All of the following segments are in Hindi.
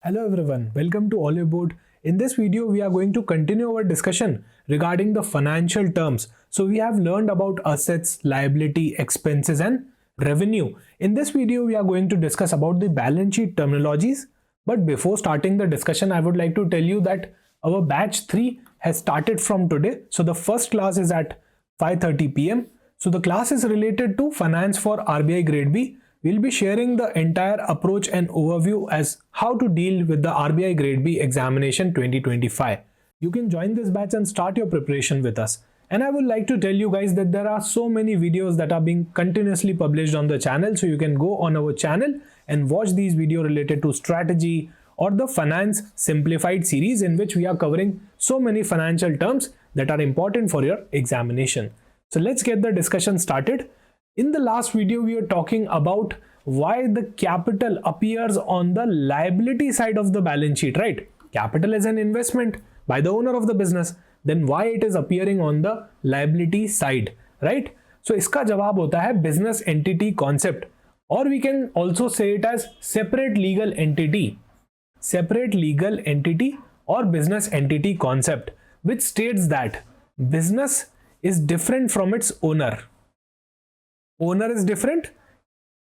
Hello everyone, welcome to Hollywood. In this video, we are going to continue our discussion regarding the financial terms. So we have learned about assets, liability, expenses and revenue. In this video, we are going to discuss about the balance sheet terminologies. But before starting the discussion, I would like to tell you that our batch 3 has started from today. So the first class is at 5:30 p.m. So the class is related to finance for RBI grade B. We'll be sharing the entire approach and overview as how to deal with the RBI grade B examination 2025. You can join this batch and start your preparation with us. And I would like to tell you guys that there are so many videos that are being continuously published on the channel. So you can go on our channel and watch these videos related to strategy or the finance simplified series in which we are covering so many financial terms that are important for your examination. So let's get the discussion started. In the last video, we were talking about why the capital appears on the liability side of the balance sheet, right? Capital is an investment by the owner of the business. Then why it is appearing on the liability side, right? So इसका जवाब होता है business entity concept, or we can also say it as separate legal entity or business entity concept, which states that business is different from its owner. Owner is different,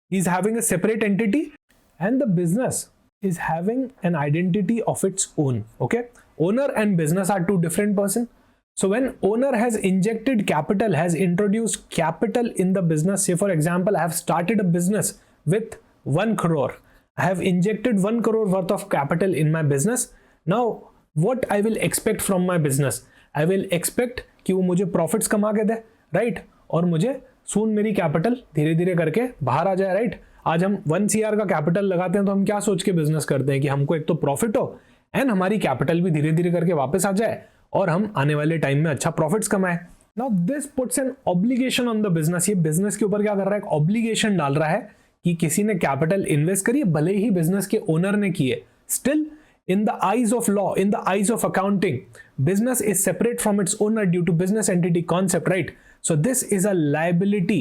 he's having a separate entity, and the business is having an identity of its own. Okay, owner and business are two different persons. So when owner has injected capital, has introduced capital in the business, say for example, I have started a business with 1 crore. I have injected 1 crore worth of capital in my business. Now what I will expect from my business? I will expect कि वो मुझे प्रॉफिट्स कमा के दे, राइट? और मुझे सून मेरी कैपिटल धीरे धीरे करके बाहर आ जाए, राइट? आज हम 1 CR का कैपिटल लगाते हैं तो हम क्या सोच के बिजनेस करते हैं कि हमको एक तो प्रॉफिट हो एंड हमारी कैपिटल भी धीरे धीरे करके वापस आ जाए और हम आने वाले टाइम में अच्छा प्रॉफिट्स कमाए. Now this puts an obligation on the business. ये बिजनेस के ऊपर क्या कर रहा है? एक ऑब्लिगेशन डाल रहा है कि किसी ने कैपिटल इन्वेस्ट करी, भले ही बिजनेस के ओनर ने किए, still in the eyes of law, in the eyes of accounting, business is separate from its owner due to business entity concept, right? So this is a liability.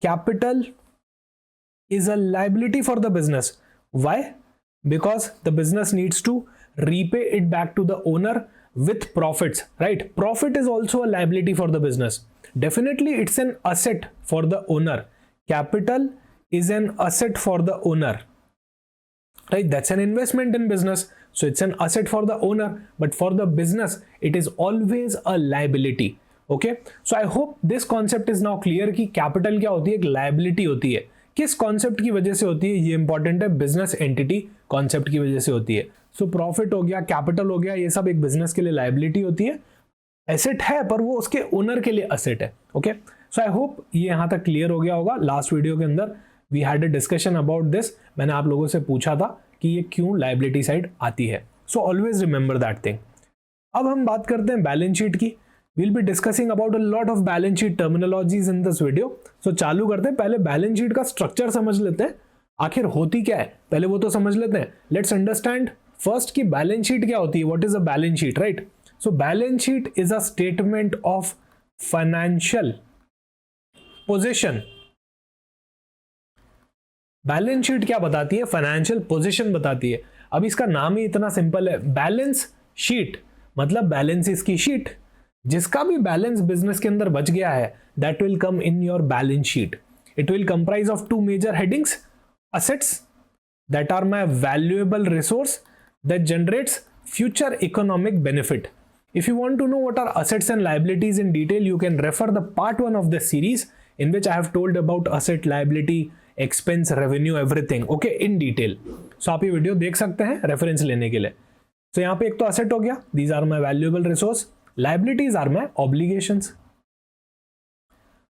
Capital is a liability for the business. Why? Because the business needs to repay it back to the owner with profits, right? Profit is also a liability for the business. Definitely it's an asset for the owner. Capital is an asset for the owner, right? That's an investment in business. So it's an asset for the owner, but for the business, it is always a liability. Okay. So I hope this concept is now clear कि capital क्या होती है, एक liability होती है. किस concept की वजह से होती है ये important है, business entity concept की वजह से होती है. So profit हो गया, capital हो गया, ये सब एक business के लिए liability होती है. Asset है पर वो उसके owner के लिए asset है. Okay. So I hope ये यहाँ तक clear हो गया होगा. Last video के अंदर we had a discussion about this. मैंने आप लोगों से पूछा था कि ये क्यों लाइबिलिटी साइड आती है. So always remember that thing. अब हम बात करते हैं बैलेंस शीट की. We'll be discussing about a lot of balance sheet terminologies in this video. So चालू करते हैं. पहले बैलेंस शीट का स्ट्रक्चर समझ लेते हैं, आखिर होती क्या है पहले वो तो समझ लेते हैं. लेट्स अंडरस्टैंड फर्स्ट कि बैलेंस शीट क्या होती है. What is a balance sheet, right? So balance sheet is a statement of financial position. Balance sheet क्या बताती है? फाइनेंशियल पोजीशन बताती है. अब इसका नाम ही इतना सिंपल है, बैलेंस शीट, मतलब बैलेंसेस की शीट. जिसका भी बैलेंस बिजनेस के अंदर बच गया है that will come in your balance sheet. It will comprise of 2 major headings. Assets that are my valuable resource that generates future economic benefit. If you want to know what are assets and liabilities in detail, you can refer the part 1 of this series in which I have told about asset, liability, expense, revenue, everything, okay, in detail. So आप ये वीडियो देख सकते हैं रेफरेंस लेने के लिए. तो यहाँ पे एक तो असेट हो गया, these are my valuable resource. Liabilities are my obligations.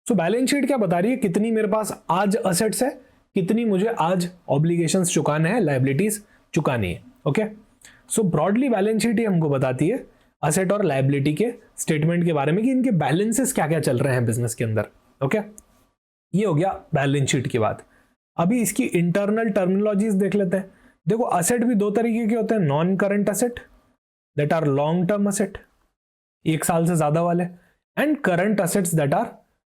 So balance sheet क्या बता रही है? कितनी मेरे पास आज असेट्स है, कितनी मुझे आज ऑब्लिगेशंस चुकाने हैं, लायबिलिटीज चुकानी है. ओके. सो ब्रॉडली बैलेंस शीट ही हमको बताती है असेट और लायबिलिटी के स्टेटमेंट के बारे में कि इनके बैलेंसेस क्या क्या चल रहे हैं बिजनेस के अंदर. ओके. ये हो गया बैलेंस शीट की बात. अभी इसकी इंटरनल टर्मिनोलॉजीज देख लेते हैं. देखो, असेट भी 2 तरीके के होते हैं. Non current asset that are long term asset, 1 साल से ज्यादा वाले, and current assets that are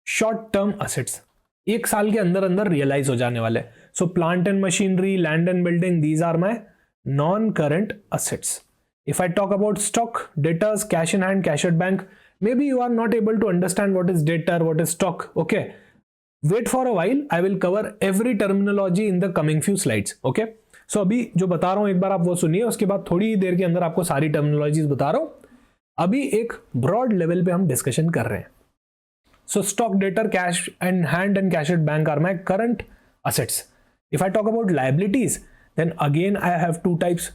short term assets, 1 साल के अंदर अंदर रियलाइज हो जाने वाले. So plant and machinery, land and building, these are my non-current assets. If I talk about stock, debtors, cash in hand, cash at bank, maybe you are not able to understand what is debtor, what is stock. Okay, wait for a while. I will cover every terminology in the coming few slides. Okay, so अभी जो बता रहा हूं एक बार आप वो सुनिए, उसके बाद थोड़ी देर के अंदर आपको सारी टर्मिनोलॉजीज बता रहा हूं. अभी एक ब्रॉड लेवल पे हम डिस्कशन कर रहे हैं. So stock, debtor, cash and hand and cash at bank are my current assets. If I talk about liabilities, then again I have two types,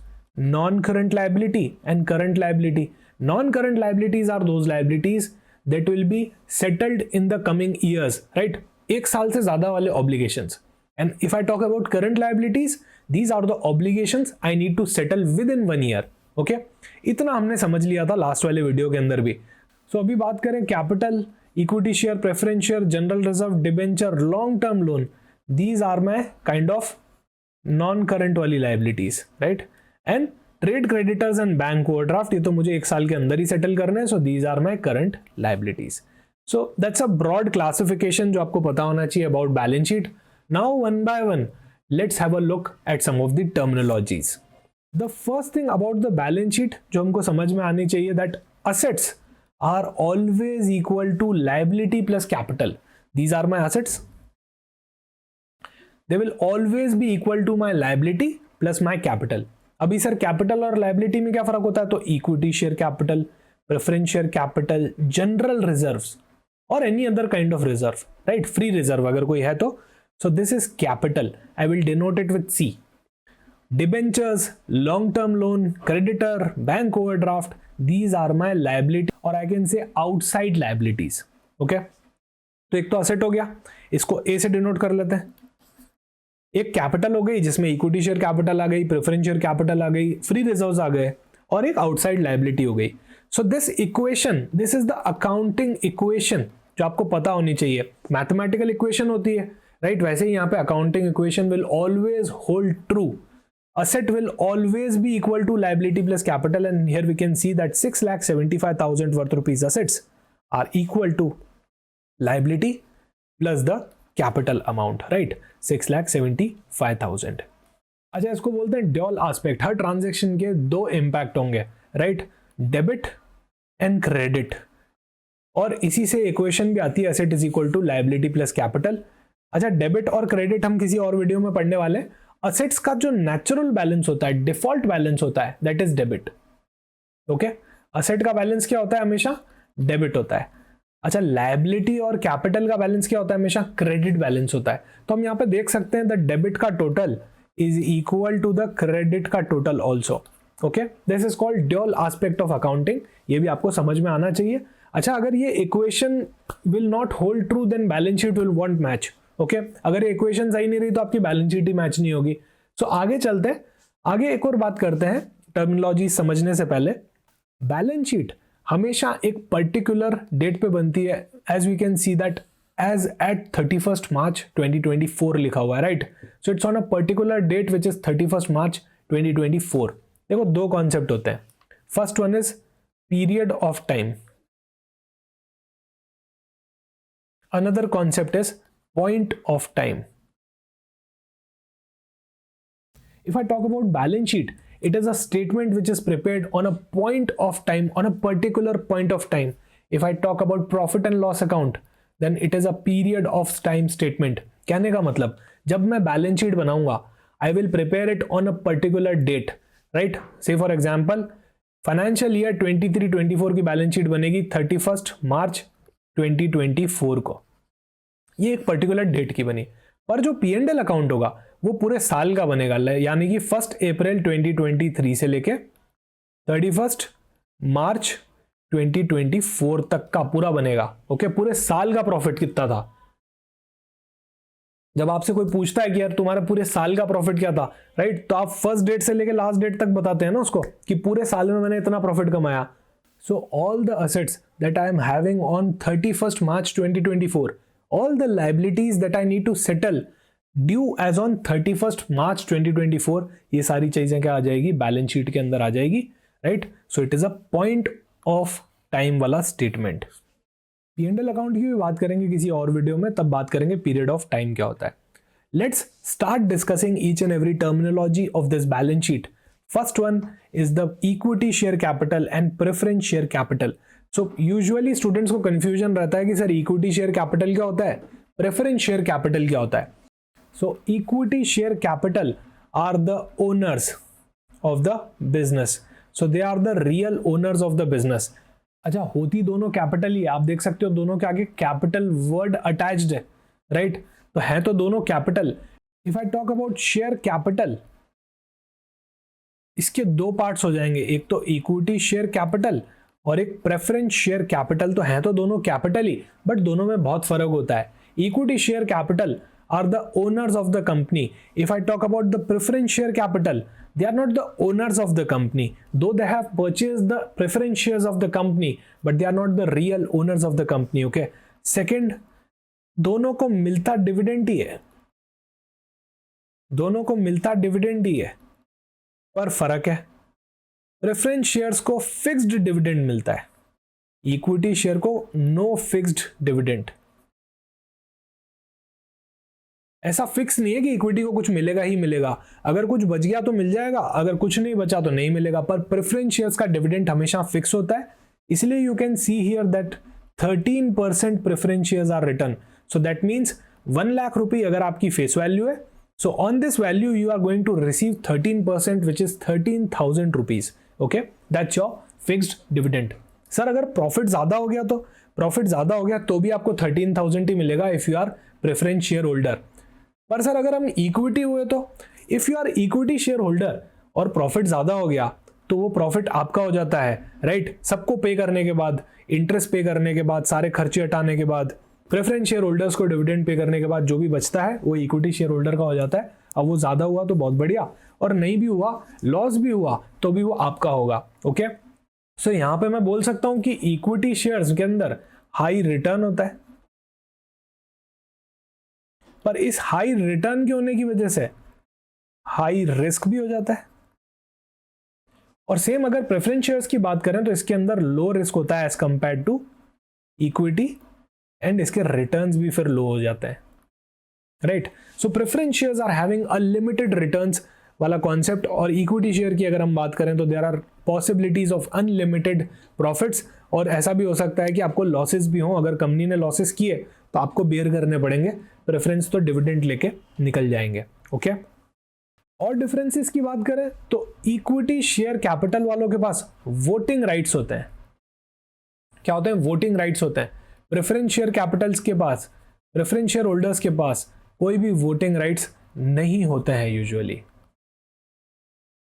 non-current liability and current liability. Non-current liabilities are those liabilities that will be settled in the coming years, right? एक साल से ज़्यादा वाले obligations. And if I talk about current liabilities, these are the obligations I need to settle within 1 year. Okay? इतना हमने समझ लिया था लास्ट वाले वीडियो के अंदर भी. So अभी बात करें capital, equity share, preference share, general reserve, debenture, long term loan. These are my kind of non current वाली liabilities, right. And trade creditors and bank overdraft, ये तो मुझे एक साल के अंदर ही सेटल करना है. So these are my current liabilities. So that's a broad classification जो आपको पता होना चाहिए about balance sheet. Now one by one let's have a look at some of the terminologies. The first thing about the balance sheet जो हमको समझ में आनी चाहिए, that assets are always equal to liability plus capital. These are my assets. They will always be equal to my liability plus my capital. अभी सर कैपिटल और लाइबिलिटी में क्या फर्क होता है? तो equity share capital, preference share capital, general reserves और any other kind of reserve, right. Free reserve अगर कोई है तो. So this is capital. I will denote it with C. Debentures, long-term loan, creditor, bank overdraft, these are my liability or I can say outside liabilities. Okay? तो एक तो asset हो गया, इसको A से डिनोट कर लेते हैं. एक कैपिटल हो गई जिसमें इक्विटी शेयर कैपिटल आ गई, प्रेफरेंस शेयर कैपिटल आ गई, फ्री रिजर्व्स आ गए, और एक आउटसाइड लाइबिलिटी हो गई. So this equation, this is the accounting equation जो आपको पता होनी चाहिए. मैथमेटिकल इक्वेशन होती है, राइट. वैसे ही यहाँ पे accounting equation will always hold true. Asset will always be equal to liability plus capital, and here we can see that 6,75,000 worth rupees assets are equal to liability plus the capital amount, right? 6,75,000. अच्छा, इसको बोलते हैं ड्यूअल एस्पेक्ट. हर ट्रांजैक्शन के दो इम्पैक्ट होंगे, राइट. Debit and credit. और इसी से इक्वेशन भी आती है asset is equal to liability plus capital. अच्छा, डेबिट और क्रेडिट हम किसी और वीडियो में पढ़ने वाले हैं. असेट्स का जो नेचुरल बैलेंस होता है, डिफॉल्ट बैलेंस होता है, that is debit. Okay, asset का बैलेंस क्या होता है? हमेशा डेबिट होता है. अच्छा, लायबिलिटी और कैपिटल का बैलेंस क्या होता है? हमेशा क्रेडिट बैलेंस होता है. तो हम यहाँ पे देख सकते हैं द डेबिट का total is equal to the credit का total also. Okay, this is called dual aspect of accounting. ये भी आपको समझ में आना चाहिए. अच्छा, अगर ये equation will not hold true then balance sheet will won't match. Okay, अगर इक्वेशन सही नहीं रही तो आपकी बैलेंस शीट ही मैच नहीं होगी. सो आगे चलते हैं, आगे एक और बात करते हैं टर्मिनोलॉजी समझने से पहले. बैलेंस शीट हमेशा एक पर्टिकुलर डेट पे बनती है. As we can see that as at 31st March 2024 लिखा हुआ है, right. So it's on a particular date which is 31st March 2024. देखो, दो कॉन्सेप्ट होते हैं. First one is period of time, another concept is point of time. If I talk about balance sheet, it is a statement which is prepared on a point of time, on a particular point of time. If I talk about profit and loss account, then it is a period of time statement. कहने का मतलब, जब मैं बैलेंस शीट बनाऊंगा, I will prepare it on a particular date, right? Say for example, financial year 23-24 की बैलेंस शीट बनेगी 31st March 2024 को. ये एक पर्टिकुलर डेट की बनी, पर जो P&L अकाउंट होगा वो पूरे साल का बनेगा, यानी कि 1 April 2023 से लेके 31st March 2024 तक का पूरा बनेगा. ओके, पूरे साल का प्रॉफिट कितना था. जब आपसे कोई पूछता है कि यार तुम्हारा पूरे साल का प्रॉफिट क्या था, राइट, तो आप फर्स्ट डेट से लेके लास्ट डेट तक बताते हैं ना उसको कि पूरे साल में मैंने इतना प्रॉफिट कमाया. सो all the assets that I am having on 31st March 2024, all the liabilities that I need to settle due as on 31st March 2024, ये सारी चीजें क्या आ जाएगी? बैलेंस शीट के अंदर आ जाएगी, right. So it is a point of time वाला स्टेटमेंट. P&L अकाउंट की भी बात करेंगे किसी और वीडियो में, तब बात करेंगे पीरियड ऑफ टाइम क्या होता है. Let's start discussing each and every terminology of this balance sheet. First one is the equity share capital and preference share capital. So usually students को कंफ्यूजन रहता है कि सर इक्विटी शेयर कैपिटल क्या होता है, प्रेफरेंस शेयर कैपिटल क्या होता है. So equity share capital are the owners of the business. So they are the real owners of the business. अच्छा, होती दोनों कैपिटल ही, आप देख सकते हो दोनों के आगे कैपिटल वर्ड अटैच्ड है, राइट. तो है तो दोनों capital. If I talk about share capital, इसके दो पार्ट्स हो जाएंगे, एक तो इक्विटी शेयर कैपिटल और एक प्रेफरेंस शेयर कैपिटल. तो है तो दोनों कैपिटल ही, बट दोनों में बहुत फर्क होता है. Equity share capital are the owners of the company. If I talk about the preference share capital, they are not the owners of the company, though they have purchased the preference shares of the company, but they are not the real owners of the company. Okay. Second, दोनों को मिलता डिविडेंड ही है, दोनों को मिलता डिविडेंड ही है, पर फर्क है. प्रेफरेंस शेयर्स को फिक्स्ड डिविडेंड मिलता है, इक्विटी शेयर को नो फिक्स्ड डिविडेंड. ऐसा फिक्स नहीं है कि इक्विटी को कुछ मिलेगा ही मिलेगा, अगर कुछ बच गया तो मिल जाएगा, अगर कुछ नहीं बचा तो नहीं मिलेगा. पर प्रेफरेंस शेयर्स का डिविडेंड हमेशा फिक्स होता है. इसलिए you can see here that 13% preference shares are return. So that means 1 lakh रुपए अगर आपकी फेस वैल्यू है, so on this value you are going to receive 13% which is 13,000 rupees. Okay, that's your fixed dividend. Sir अगर प्रॉफिट ज्यादा हो गया, तो प्रॉफिट ज्यादा हो गया तो भी आपको 13,000 ही मिलेगा if you are preference shareholder. पर सर अगर हम इक्विटी हुए तो if you are equity share holder और प्रॉफिट ज्यादा हो गया तो वो प्रॉफिट आपका हो जाता है, राइट. सबको पे करने के बाद, इंटरेस्ट पे करने के बाद, सारे खर्चे हटाने के बाद, प्रेफरेंस शेयर होल्डर्स को डिविडेंड पे करने के बाद जो भी बचता है वो इक्विटी शेयर होल्डर का हो जाता है. अब वो ज्यादा हुआ तो बहुत बढ़िया, और नहीं भी हुआ, लॉस भी हुआ तो भी वो आपका होगा. ओके. सो यहां पे मैं बोल सकता हूं कि इक्विटी शेयर्स के अंदर हाई रिटर्न होता है, पर इस हाई रिटर्न के होने की वजह से हाई रिस्क भी हो जाता है. और सेम अगर प्रेफरेंस शेयर्स की बात करें तो इसके अंदर लो रिस्क होता है as compare to equity, and इसके रिटर्न्स भी फिर लो हो जाते हैं, right. So preference shares are having unlimited returns वाला कॉन्सेप्ट, और इक्विटी शेयर की अगर हम बात करें तो there are possibilities of unlimited profits. और ऐसा भी हो सकता है कि आपको लॉसेस भी हो, अगर कंपनी ने लॉसेस किए तो आपको बेयर करने पड़ेंगे. प्रेफरेंस तो डिविडेंड लेके निकल जाएंगे. ओके. और डिफरेंसेस की बात करें तो इक्विटी शेयर कैपिटल वालों के पास वोटिंग राइट्स होते हैं. क्या होते हैं? वोटिंग राइट्स होते हैं. प्रेफरेंस शेयर कैपिटल्स के पास, प्रेफरेंस शेयर होल्डर्स के पास कोई भी वोटिंग राइट्स नहीं होते हैं यूजुअली.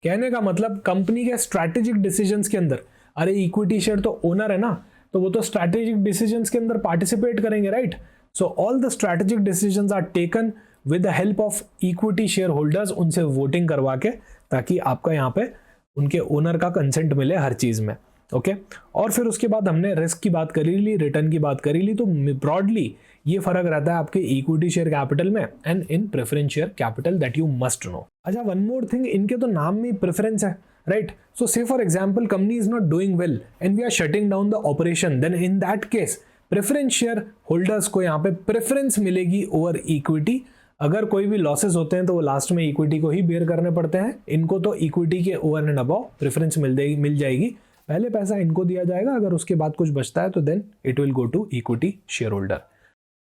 कहने का मतलब कंपनी के स्ट्रैटेजिक डिसीजंस के अंदर, अरे इक्विटी शेयर तो ओनर है ना, तो वो तो स्ट्रैटेजिक डिसीजंस के अंदर पार्टिसिपेट करेंगे, right. So all the strategic decisions are taken with the help of equity share holders, उनसे वोटिंग करवा के, ताकि आपका यहाँ पे उनके ओनर का कंसेंट मिले हर चीज में. ओके. और फिर उसके बाद हमने रिस्क की बात करी ली, रिटर्न की बात करी ली. तो ब्रॉडली ये फर्क रहता है आपके इक्विटी शेयर कैपिटल में and in preference share capital, that you must know. अच्छा, वन मोर थिंग, इनके तो नाम में प्रेफरेंस है, right. So say for example company is not doing well and we are shutting down the operation, then in that case preference share holders को यहाँ पे प्रेफरेंस मिलेगी ओवर इक्विटी. अगर कोई भी लॉसेस होते हैं तो वो लास्ट में इक्विटी को ही बेयर करने पड़ते हैं. इनको तो इक्विटी के ओवर एंड अबव प्रेफरेंस मिल जाएगी. पहले पैसा इनको दिया जाएगा, अगर उसके बाद कुछ बचता है तो then it will go to equity share holder.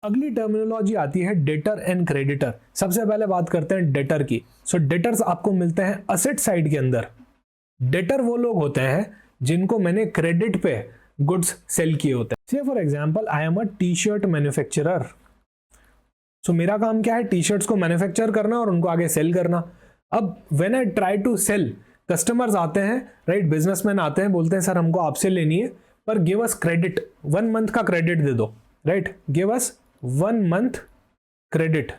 अगली टर्मिनोलॉजी आती है डेटर एंड क्रेडिटर. सबसे पहले बात करते हैं डेटर की. सो डेटर्स आपको मिलते हैं असेट साइड के अंदर. डेटर वो लोग होते हैं जिनको मैंने क्रेडिट पे गुड्स सेल किए होते हैं. Say for example I am a T shirt manufacturer. So मेरा काम क्या है? टी शर्ट्स को मैन्युफैक्चर करना और उनको आगे सेल करना. अब when I try to sell, customers आते हैं, राइट, बिजनेसमैन आते हैं, बोलते हैं सर हमको आपसे लेनी है, पर गिव अस क्रेडिट, 1 मंथ का क्रेडिट दे दो, right. Give us 1 month credit.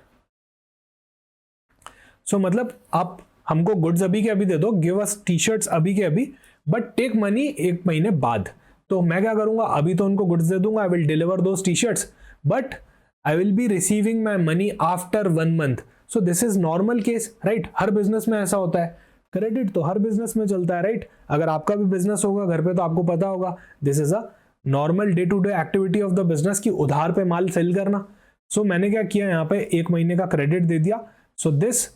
So मतलब आप हमको गुड्स अभी के अभी दे दो, गिव अस टी शर्ट्स अभी के अभी, बट टेक मनी 1 महीने बाद. तो मैं क्या करूंगा? अभी तो उनको गुड्स दे दूंगा, I will deliver those T shirts, but I will be receiving my money after 1 month. So this is normal case, right. Her business में ऐसा होता है. क्रेडिट तो हर बिजनेस में चलता है, राइट. अगर आपका भी बिजनेस होगा घर पे तो आपको पता होगा, this is a normal day to day activity of the business की उधार पे माल सेल करना. सो मैंने क्या किया, यहाँ पे 1 महीने का क्रेडिट दे दिया. सो दिस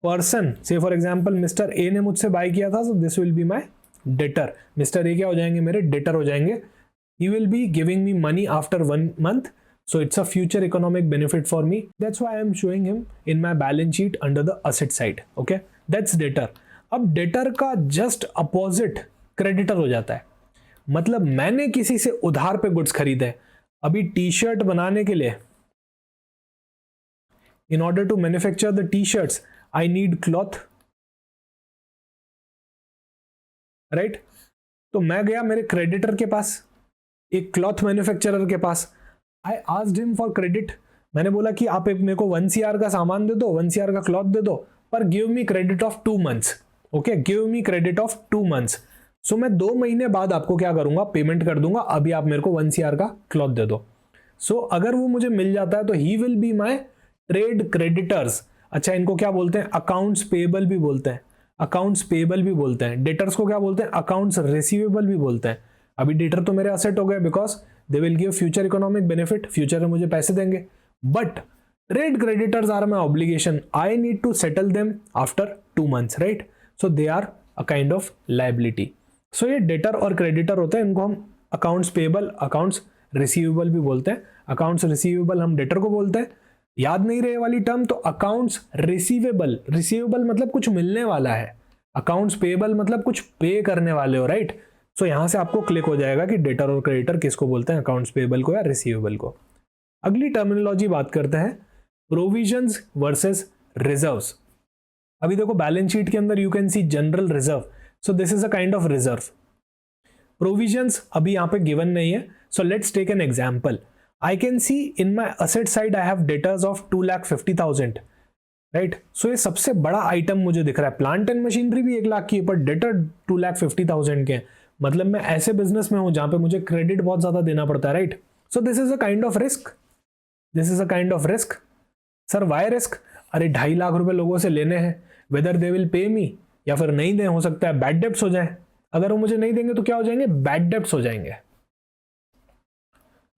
पर्सन, से फॉर एग्जांपल मिस्टर ए ने मुझसे बाय किया था, so this will be my debtor. Mister A क्या हो जाएंगे, मेरे डेटर हो जाएंगे। He will be giving me money after 1 month, so it's a future economic benefit for me. That's why I am showing him in my balance sheet under the asset side. Okay, that's debtor. अब डेटर का जस्ट अपोजिट क्रेडिटर हो जाता है। मतलब मैंने किसी से उधार पे गुड्स खरीदे, अभी टी शर्ट बनाने के लिए, in order to manufacture the T shirts I need cloth, right. तो मैं गया मेरे क्रेडिटर के पास, एक क्लॉथ मैन्युफैक्चरर के पास, I asked him for credit. मैंने बोला कि आप मेरे को 1 CR का सामान दे दो, 1 CR का क्लॉथ दे दो, पर give me credit of 2 months। Okay, give me credit of 2 months। सो मैं 2 महीने बाद आपको क्या करूंगा, पेमेंट कर दूंगा, अभी आप मेरे को 1 CR का क्लॉथ दे दो। सो अगर वो मुझे मिल जाता है तो he will be my trade creditors. अच्छा, इनको क्या बोलते हैं, अकाउंट्स पेएबल भी बोलते हैं, अकाउंट्स पेएबल भी बोलते हैं। डेटर्स को क्या बोलते हैं, अकाउंट्स रिसीवेबल भी बोलते हैं। अभी डेटर तो मेरे असेट हो गए because they will give future economic benefit, future में मुझे पैसे देंगे। But trade creditors are my obligation, I need to settle them after 2 months, right. So they are a kind of liability. So ये डेटर और क्रेडिटर होते हैं, इनको हम अकाउंट्स पेएबल, अकाउंट्स रिसीवेबल भी बोलते हैं। अकाउंट्स रिसीवेबल हम डेटर को बोलते हैं। याद नहीं रहे वाली टर्म, तो अकाउंट्स रिसीवेबल, रिसीवेबल मतलब कुछ मिलने वाला है, अकाउंट्स पेएबल मतलब कुछ पे करने वाले हो, राइट। सो यहां से आपको क्लिक हो जाएगा कि डेटर और क्रेडिटर किसको बोलते हैं, अकाउंट्स पेएबल को या रिसीवेबल को। अगली टर्मिनोलॉजी बात करते हैं प्रोविजंस वर्सेस रिजर्व्स। अभी देखो बैलेंस शीट के अंदर you can see general reserve, so this is a kind of reserve. Provisions अभी यहां पे गिवन नहीं है, so let's take an example. I can see in my asset side I have debtors of 2,50,000, right. So ये सबसे बड़ा आइटम मुझे दिख रहा है। प्लांट एंड मशीनरी भी 1 लाख की है, पर डेटर 2,50,000 के हैं। मतलब मैं ऐसे बिजनेस में हूं जहां पे मुझे क्रेडिट बहुत ज्यादा देना पड़ता है, right. So this is a kind of risk, this is a kind of risk. Sir why risk, अरे 2.5 लाख रुपए लोगों से लेने हैं, वेदर दे विल पे मी या फिर नहीं दे, हो सकता है बैड डेब्ट्स हो जाए। अगर वो मुझे नहीं देंगे तो क्या हो जाएंगे, बैड डेब्ट्स हो जाएंगे।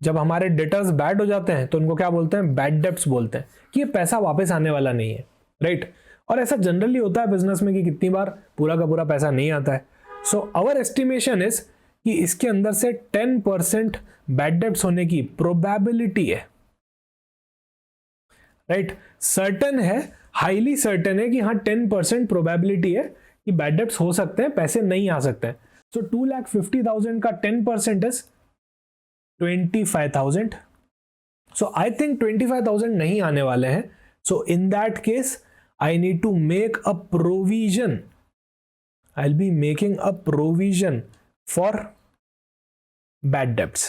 जब हमारे डेटर्स बैड हो जाते हैं तो उनको क्या बोलते हैं, बैड डेब्ट्स बोलते हैं, कि ये पैसा वापस आने वाला नहीं है, राइट। और ऐसा जनरली होता है बिजनेस में कि कितनी बार पूरा का पूरा पैसा नहीं आता है। सो आवर एस्टिमेशन इज कि इसके अंदर से 10% बैड डेब्ट्स होने की प्रोबेबिलिटी है, राइट। सर्टन है, हाईली सर्टन है कि हाँ 10% प्रोबेबिलिटी है कि बैड डेब्ट्स हो सकते हैं, पैसे नहीं आ सकते हैं। सो 2,50,000 का 10% इज 25,000। सो आई थिंक 25,000 नहीं आने वाले हैं। So in that case I need to make a provision, I'll be making a provision for bad debts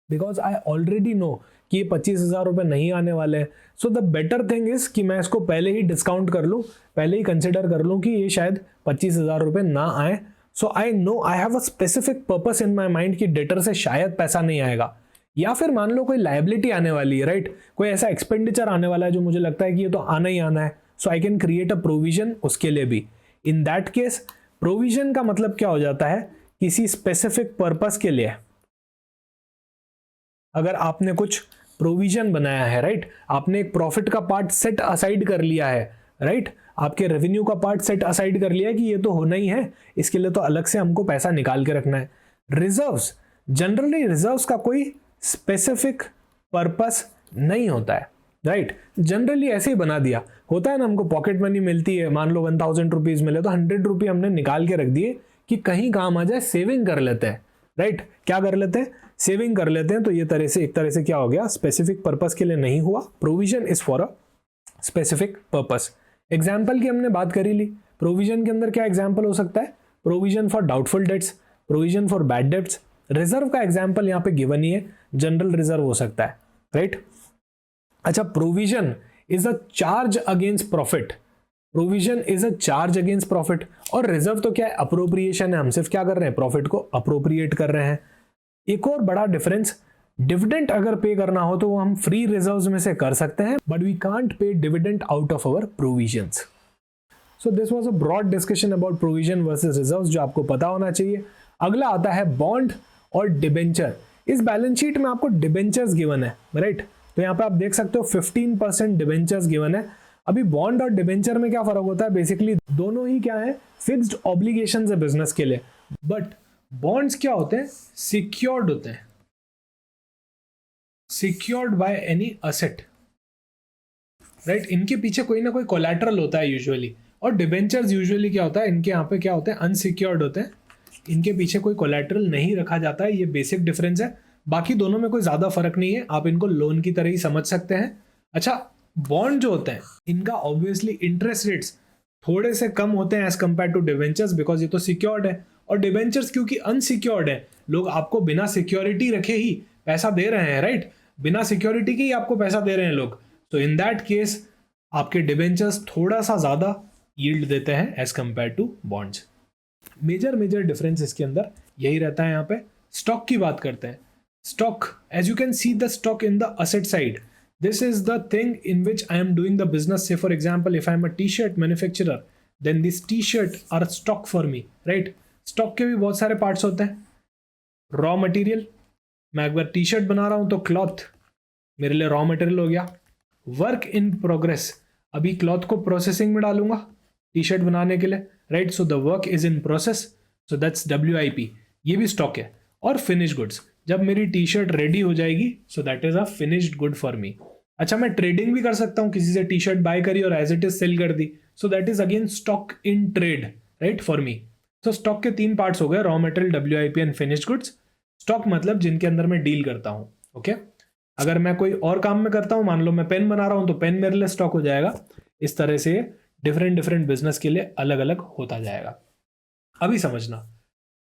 because I already know कि ये 25,000 रुपए नहीं आने वाले हैं। So the better thing is कि मैं इसको पहले ही डिस्काउंट कर लूं, पहले ही कंसिडर कर लूं कि ये शायद 25,000 रुपए ना आए। So I know I have a specific purpose in my mind कि डेटर से शायद पैसा नहीं आएगा, या फिर मान लो कोई लायबिलिटी आने वाली है, राइट। कोई ऐसा एक्सपेंडिचर आने वाला है जो मुझे लगता है कि ये तो आना ही आना है। So I can create a provision उसके लिए भी। इन दैट केस प्रोविजन का मतलब क्या हो जाता है, किसी स्पेसिफिक पर्पस के लिए अगर आपने कुछ प्रोविजन बनाया है, राइट, आपने एक प्रॉफिट का पार्ट सेट असाइड कर लिया है, राइट, आपके रेवेन्यू का पार्ट सेट असाइड कर लिया है कि ये तो होना ही है, इसके लिए तो अलग से हमको पैसा निकाल के रखना है। रिजर्व्स, जनरली रिजर्व्स का कोई स्पेसिफिक पर्पस नहीं होता है, राइट। जनरली ऐसे ही बना दिया होता है ना, हमको पॉकेट मनी मिलती है, मान लो 1,000 रुपीज मिले तो 100 रुपये हमने निकाल के रख दिए कि कहीं काम आ जाए, सेविंग कर लेते हैं, राइट। क्या कर लेते हैं, सेविंग कर लेते हैं। तो ये तरह से एक तरह से क्या हो गया, स्पेसिफिक पर्पस के लिए नहीं हुआ। Provision is for a specific purpose. Example की हमने बात करी ली, प्रोविजन के अंदर क्या एग्जाम्पल हो सकता है, provision for doubtful debts, provision for bad debts. Reserve का एग्जाम्पल यहाँ पे गिवन ही है, जनरल रिजर्व हो सकता है, राइट। अच्छा, provision is a charge against profit, provision is a charge against profit. और रिजर्व तो क्या है, अप्रोप्रिएशन है, हम सिर्फ क्या कर रहे हैं, प्रॉफिट को अप्रोप्रिएट कर रहे हैं। एक और बड़ा डिफरेंस, डिविडेंड अगर पे करना हो तो वो हम फ्री रिजर्व्स में से कर सकते हैं, but we can't pay dividend out of our provisions. So this was a broad discussion about provision versus reserves, जो आपको पता होना चाहिए। अगला आता है बॉन्ड और डिबेंचर। इस बैलेंस शीट में आपको डिबेंचर्स गिवन है, राइट। तो यहाँ पे आप देख सकते हो 15% डिबेंचर्स गिवन है। अभी बॉन्ड और डिबेंचर में क्या फर्क होता है? बेसिकली दोनों ही क्या है, फिक्स्ड ऑब्लिगेशंस है बिजनेस के लिए, बट बॉन्ड्स क्या होते हैं, सिक्योर्ड होते हैं, secured by any asset, right. इनके पीछे कोई ना कोई कोलैटरल होता है यूजुअली, और डिबेंचर्स यूजुअली क्या होता है, इनके यहाँ पे क्या होते हैं, अनसिक्योर्ड होते हैं, इनके पीछे कोई कोलैटरल नहीं रखा जाता है। ये बेसिक डिफरेंस है, बाकी दोनों में कोई ज्यादा फर्क नहीं है, आप इनको लोन की तरह ही समझ सकते हैं। अच्छा, बॉन्ड जो होते हैं इनका ऑब्वियसली इंटरेस्ट रेट्स थोड़े से कम होते हैं as compare to debentures, because ये तो सिक्योर्ड है, और डिबेंचर्स क्योंकि अनसिक्योर्ड है, लोग आपको बिना सिक्योरिटी रखे ही पैसा दे रहे हैं, राइट, बिना सिक्योरिटी के ही आपको पैसा दे रहे हैं लोग, तो इन दैट केस आपके डिबेंचर्स थोड़ा सा ज्यादा यील्ड देते हैं as compare to bonds. Major difference इसके अंदर यही रहता है। यहाँ पे स्टॉक की बात करते हैं। Stock, as you can see the stock in the asset side, this is the thing in which I am doing the business. Say for example, if I am a t-shirt manufacturer, then this t-shirt are stock for me, right? Stock के भी बहुत सारे पार्ट्स होते हैं। रॉ मटेरियल, मैं एक बार टी शर्ट बना रहा हूं तो क्लॉथ मेरे लिए रॉ मटेरियल हो गया। वर्क इन प्रोग्रेस, अभी क्लॉथ को प्रोसेसिंग में डालूंगा टी शर्ट बनाने के लिए, right, so the work is in process, so that's WIP, ये भी स्टॉक है। और फिनिश गुड्स, जब मेरी टी शर्ट रेडी हो जाएगी, सो that is a finished good for me. अच्छा, मैं ट्रेडिंग भी कर सकता हूं, किसी से टी शर्ट बाय करी और एज इट इज सेल कर दी, so that is again stock in trade, right, for me. तो स्टॉक के 3 पार्ट्स हो गए, raw material, WIP and finished goods. Stock मतलब जिनके अंदर मैं डील करता हूं, ओके। अगर मैं कोई और काम में करता हूं, मान लो मैं पेन बना रहा हूं, तो पेन मेरे लिए स्टॉक हो जाएगा। इस तरह से डिफरेंट बिजनेस के लिए अलग अलग होता जाएगा। अभी समझना,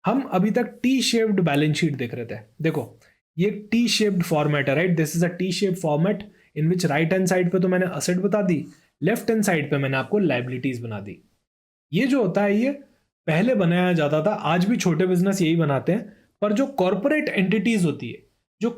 हम अभी तक टी शेप्ड बैलेंस शीट देख रहे थे। देखो, ये टी शेप्ड फॉर्मेट है, right, this is a T shaped format in which right hand side पे तो मैंने असेट बता दी, लेफ्ट हैंड साइड पे मैंने आपको लायबिलिटीज बना दी। ये जो होता है, ये पहले बनाया जाता था, आज भी छोटे बिजनेस यही बनाते हैं, पर जो कॉर्पोरेट एंटिटीज होती है, जो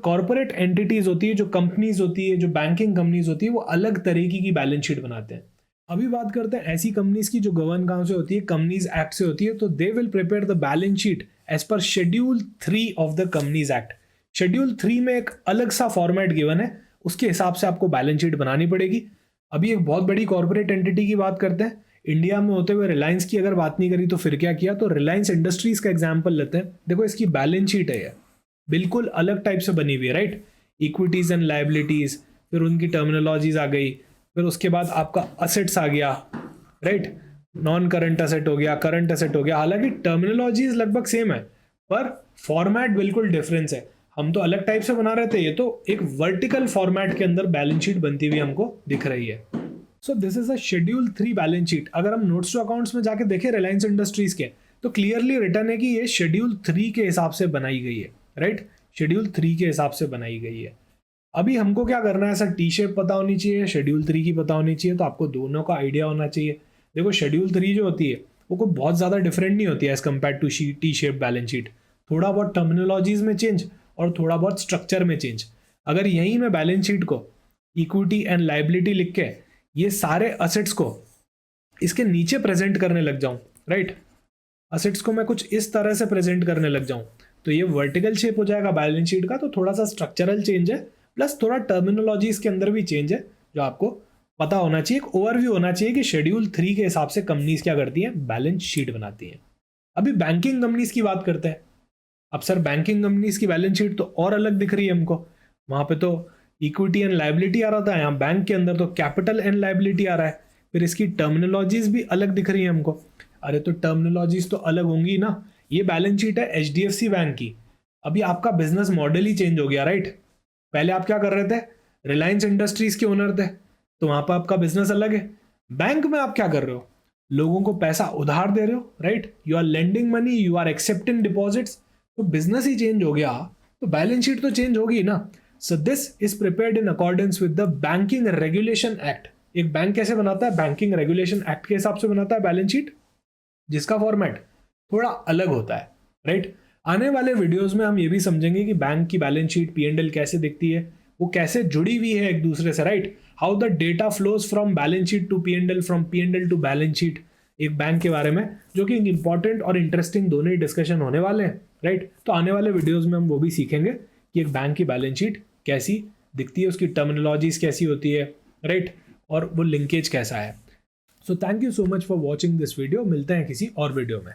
कंपनीज होती है, जो बैंकिंग कंपनीज होती है, वो अलग तरीके की बैलेंस शीट बनाते हैं। अभी बात करते हैं ऐसी कंपनीज की जो गवर्न कहां से होती है, कंपनीज एक्ट से होती है, तो they will prepare the balance sheet as per schedule 3 of the companies act. Schedule 3 में एक अलग सा फॉर्मेट गिवन है, उसके हिसाब से आपको बैलेंस शीट बनानी पड़ेगी। अभी एक बहुत बड़ी कॉर्पोरेट एंटिटी की बात करते हैं, इंडिया में होते हुए रिलायंस की अगर बात नहीं करी तो फिर क्या किया, तो रिलायंस इंडस्ट्रीज का एग्जाम्पल लेते हैं। देखो, इसकी बैलेंस शीट है, बिल्कुल अलग टाइप से बनी हुई है, राइट, इक्विटीज एंड लायबिलिटीज, फिर उनकी टर्मिनोलॉजीज आ गई, फिर उसके बाद आपका असेट्स आ गया, राइट, नॉन करंट असेट हो गया, करंट असेट हो गया। हालांकि टर्मिनोलॉजीज लगभग सेम है, पर फॉर्मेट बिल्कुल डिफरेंस है। हम तो अलग टाइप से बना रहे थे, ये तो एक वर्टिकल फॉर्मेट के अंदर बैलेंस शीट बनती हुई हमको दिख रही है। सो this is a schedule 3 balance sheet. अगर हम नोट्स टू अकाउंट्स में जाके देखें रिलायंस इंडस्ट्रीज के, तो क्लियरली रिटर्न है कि ये शेड्यूल 3 के हिसाब से बनाई गई है, राइट, शेड्यूल 3 के हिसाब से बनाई गई है। अभी हमको क्या करना है, सर टी शेप पता होनी चाहिए, शेड्यूल 3 की पता होनी चाहिए, तो आपको दोनों का आइडिया होना चाहिए। देखो, शेड्यूल 3 जो होती है वो कोई बहुत ज़्यादा डिफरेंट नहीं होती है as compare to T shape balance sheet. थोड़ा बहुत टर्मिनोलॉजीज में चेंज और थोड़ा बहुत स्ट्रक्चर में चेंज। अगर यहीं मैं बैलेंस शीट को इक्विटी एंड लायबिलिटी लिख के ये सारे असेट्स को इसके नीचे प्रेजेंट करने लग जाऊं, राइट, असेट्स को मैं कुछ इस तरह से प्रेजेंट करने लग जाऊं, तो ये वर्टिकल शेप हो जाएगा बैलेंस शीट का। तो थोड़ा सा स्ट्रक्चरल चेंज है, प्लस थोड़ा टर्मिनोलॉजीज के अंदर भी चेंज है, जो आपको पता होना चाहिए। एक ओवरव्यू होना चाहिए कि शेड्यूल 3 के हिसाब से कंपनीज क्या करती हैं, बैलेंस शीट बनाती हैं। अभी बैंकिंग कंपनीज की बात करते हैं। अब सर, बैंकिंग कंपनीज की बैलेंस शीट तो और अलग दिख रही है हमको। वहां पे तो इक्विटी एंड लायबिलिटी आ रहा था, यहाँ बैंक के अंदर तो कैपिटल एंड लायबिलिटी आ रहा है। फिर इसकी टर्मिनोलॉजीज भी अलग दिख रही है हमको। अरे तो टर्मिनोलॉजीज तो अलग होंगी ना। ये बैलेंस शीट है HDFC बैंक की। अभी आपका बिजनेस मॉडल ही चेंज हो गया, राइट। पहले आप क्या कर रहे थे, रिलायंस इंडस्ट्रीज के ओनर थे, तो वहां पर आपका बिजनेस अलग है। बैंक में आप क्या कर रहे हो, लोगों को पैसा उधार दे रहे हो, right, you are lending money, you are accepting deposits. तो बिजनेस ही चेंज हो गया, तो बैलेंस शीट तो चेंज होगी ना। So this is prepared in accordance with the banking regulation act. एक बैंक कैसे बनाता है, बैंकिंग रेगुलेशन एक्ट के हिसाब से बनाता है बैलेंस शीट, जिसका फॉर्मेट थोड़ा अलग होता है, राइट। आने वाले वीडियोस में हम ये भी समझेंगे कि बैंक की बैलेंस शीट P&L कैसे दिखती है, वो कैसे जुड़ी हुई है एक दूसरे से, right, how the data flows from balance sheet to P&L, from P&L to balance sheet, एक बैंक के बारे में, जो कि इंपॉर्टेंट और इंटरेस्टिंग दोनों ही डिस्कशन होने वाले हैं, राइट। तो आने वाले वीडियोस में हम वो भी सीखेंगे कि एक बैंक की बैलेंस शीट कैसी दिखती है, उसकी टर्मिनोलॉजीज कैसी होती है, राइट, और वो लिंकेज कैसा है। So thank you so much for watching this video. मिलते हैं किसी और वीडियो में।